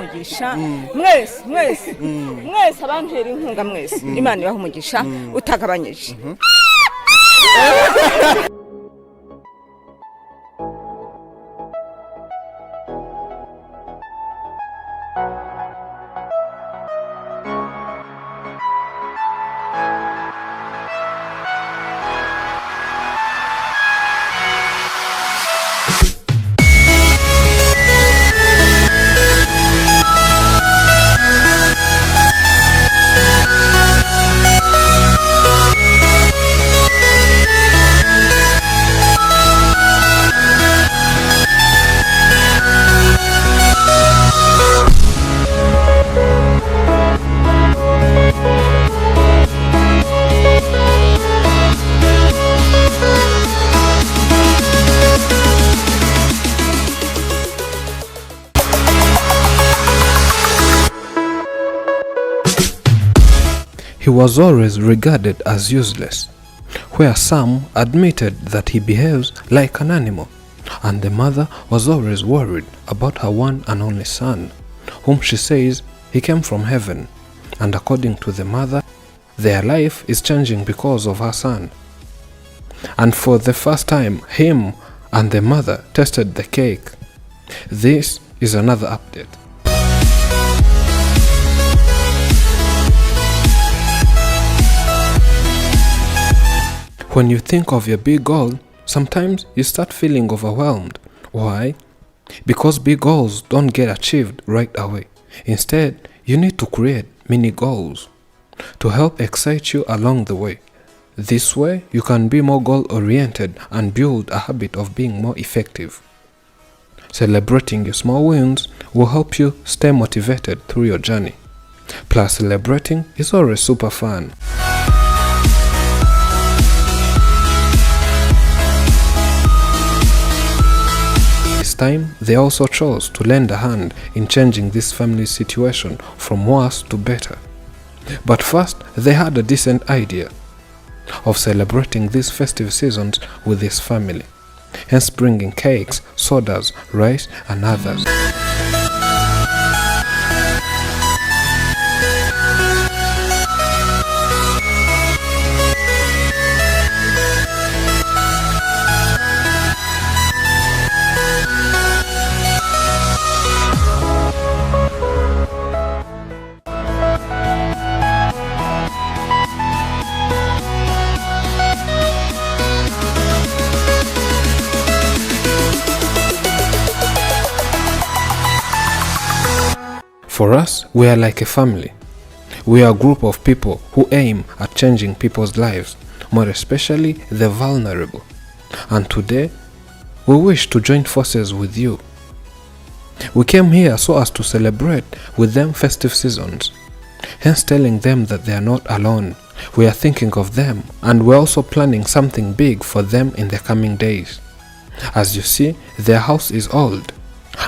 umugisha mwese abantera inkunga mwese Imana ibaha umugisha utagabanyije. He was always regarded as useless, where some admitted that he behaves like an animal, and the mother was always worried about her one and only son, whom she says he came from heaven, and according to the mother, their life is changing because of her son. And for the first time, him and the mother tasted the cake. This is another update. When you think of your big goal, sometimes you start feeling overwhelmed. Why? Because big goals don't get achieved right away. Instead, you need to create mini goals to help excite you along the way. This way, you can be more goal-oriented and build a habit of being more effective. Celebrating your small wins will help you stay motivated through your journey. Plus, celebrating is always super fun. This time, they also chose to lend a hand in changing this family situation from worse to better. But first, they had a decent idea of celebrating these festive seasons with his family, hence bringing cakes, sodas, rice, and others. For us, we are like a family. We are a group of people who aim at changing people's lives, more especially the vulnerable. And today, we wish to join forces with you. We came here so as to celebrate with them festive seasons, hence telling them that they are not alone. We are thinking of them, and we're also planning something big for them in the coming days. As you see, their house is old,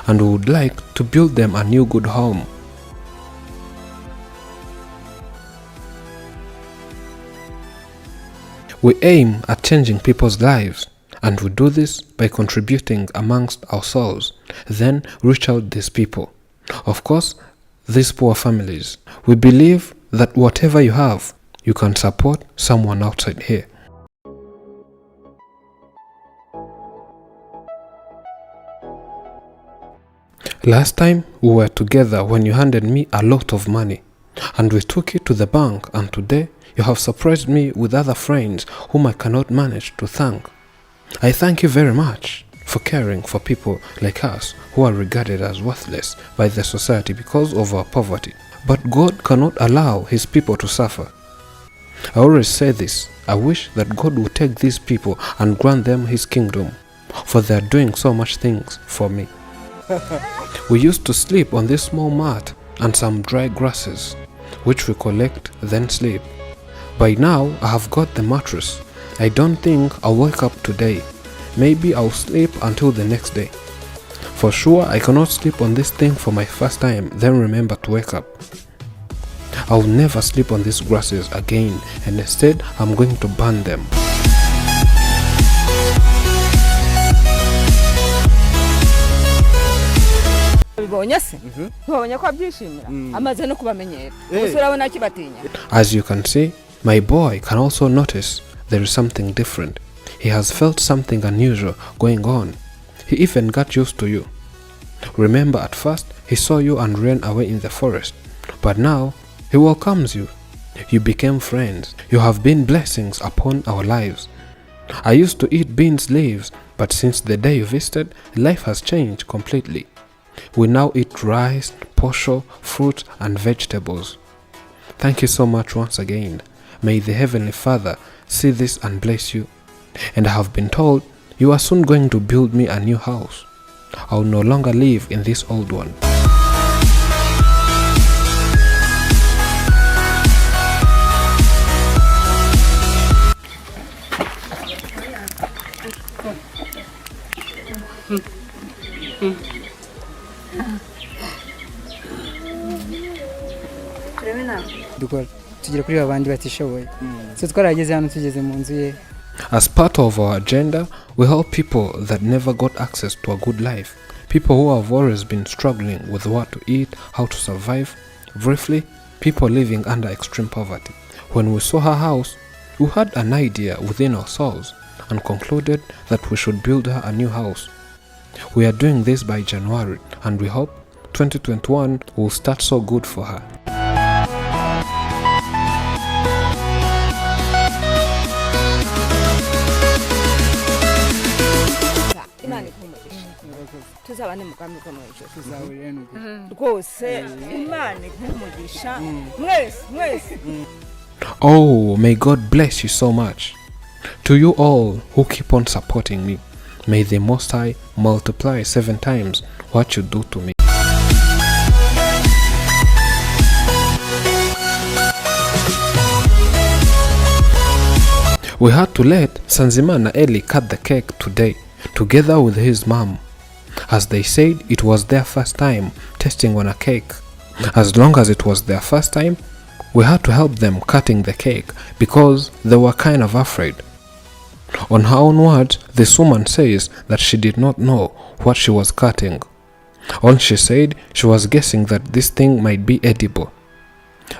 and we would like to build them a new good home. We aim at changing people's lives, and we do this by contributing amongst ourselves, then reach out these people. Of course, these poor families. We believe that whatever you have, you can support someone outside here. Last time we were together when you handed me a lot of money, and we took it to the bank, and today you have surprised me with other friends whom I cannot manage to thank. I thank you very much for caring for people like us who are regarded as worthless by the society because of our poverty. But God cannot allow his people to suffer. I always say this, I wish that God would take these people and grant them his kingdom, for they are doing so much things for me. We used to sleep on this small mat and some dry grasses, which we collect then sleep. By now, I have got the mattress. I don't think I'll wake up today. Maybe I'll sleep until the next day. For sure, I cannot sleep on this thing for my first time, then remember to wake up. I'll never sleep on these grasses again, and instead, I'm going to burn them. babibonye se babonye ko abyishimira amaze no kubamenyera gusa urabona kibatinya. As you can see, my boy can also notice there is something different. He has felt something unusual going on. He even got used to you. Remember, at first he saw you and ran away in the forest, but now he welcomes you. You became friends. You have been blessings upon our lives. I used to eat beans leaves, but since the day you visited, life has changed completely. We now eat rice, posho, fruit and vegetables. Thank you so much once again. May the Heavenly Father see this and bless you. And I have been told you are soon going to build me a new house. I will no longer live in this old one. As part of our agenda, we help people that never got access to a good life. People who have always been struggling with what to eat, how to survive. Briefly, people living under extreme poverty. When we saw her house, we had an idea within ourselves and concluded that we should build her a new house. We are doing this by January, and we hope 2021 will start so good for her. Oh, may God bless you so much. To you all who keep on supporting me, may the Most High multiply 7 times what you do to me. We had to let Sanzima and Eli cut the cake today, together with his mom. As they said, it was their first time tasting on a cake. As long as it was their first time, we had to help them cutting the cake because they were kind of afraid. On her own words, this woman says that she did not know what she was cutting. All she said, she was guessing that this thing might be edible,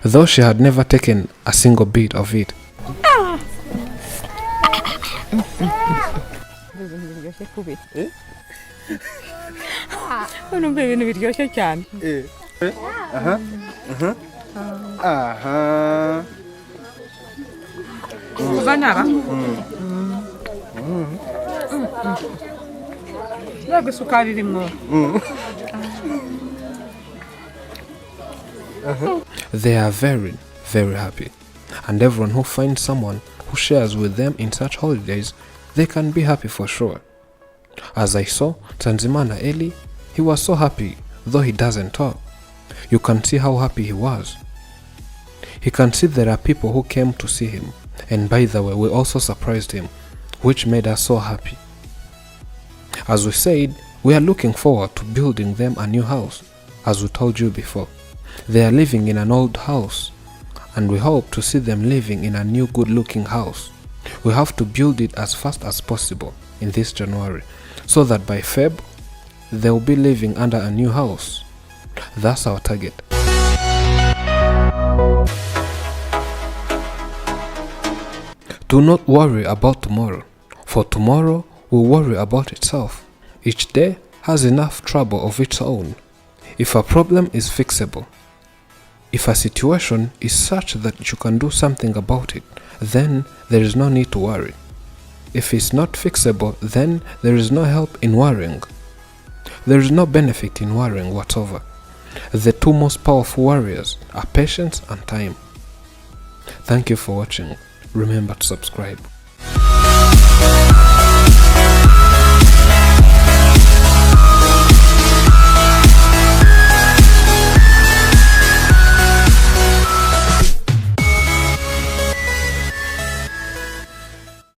though she had never taken a single bit of it. They are very, very happy, and everyone who finds someone who shares with them in such holidays, they can be happy for sure. As I saw Tanzimana Eli, he was so happy, though he doesn't talk. You can see how happy he was. He can see there are people who came to see him, and by the way, we also surprised him, which made us so happy. As we said, we are looking forward to building them a new house, as we told you before. They are living in an old house, and we hope to see them living in a new good-looking house. We have to build it as fast as possible in this January, so that by Feb, they will be living under a new house. That's our target. Do not worry about tomorrow, for tomorrow will worry about itself. Each day has enough trouble of its own. If a problem is fixable, if a situation is such that you can do something about it, then there is no need to worry. If it's not fixable, then there is no help in worrying. There is no benefit in worrying whatsoever. The two most powerful warriors are patience and time. Thank you for watching. Remember to subscribe.